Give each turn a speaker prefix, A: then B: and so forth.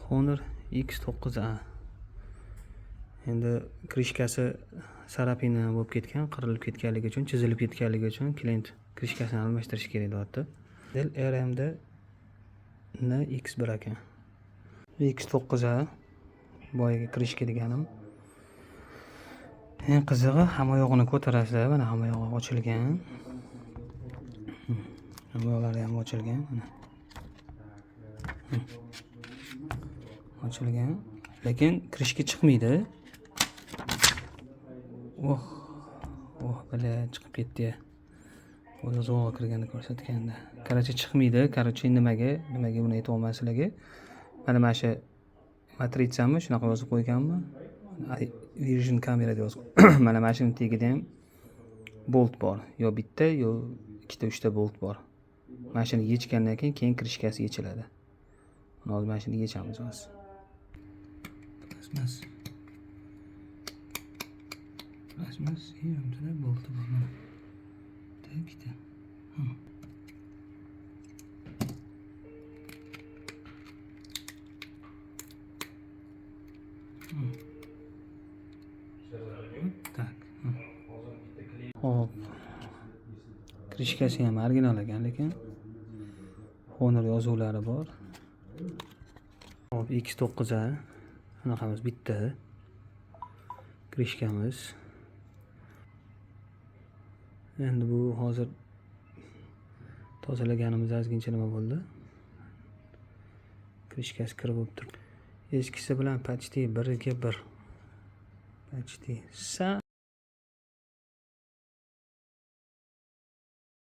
A: Honor X9A. Endi krishkasi sarapina bo'lib ketgan, qirilib ketganligi uchun, chizilib ketganligi uchun klient krishkasini almashtirish kerak deyapti. Dell RMD X1 ekan. X9A boyaga krishka deganim. Eng qizig'i hamma yog'ini ko'tarasizlar, mana hamma yog'i ochilgan. Hamma yo'llari ham ochilgan. Ochilgan, lekin krishka chiqmaydi. Bala chiqib ketdi. O'zi zo'g'a kirganini ko'rsatganda. Qaracha chiqmaydi. Qaracha nimaga buni aytib olman sizlarga. Mana shu matritsami shunaqa yozib qo'yganman. Vision kamera deb yozib. Mana shuni tagida ham bolt bor. Yo bitta, yo ikkita, uchta bolt bor. Mana shuni yechgandan keyin krishkasi yechiladi. Hozir mana shuni yechamiz hozir. Plasmas, hamda bolti bor mana. Ikkita. Tak. Hop. Krishkasi ham original ekan, lekin Honor yozuvlari bor. Hop, X9A. Bunaqamiz bitta. Krishkamiz. Endi bu hozir tozalaganimiz ozgincha nima bo'ldi? Krishkasi kirib bo'lib turibdi. Eskisi bilan почти 1 ga 1. Почти.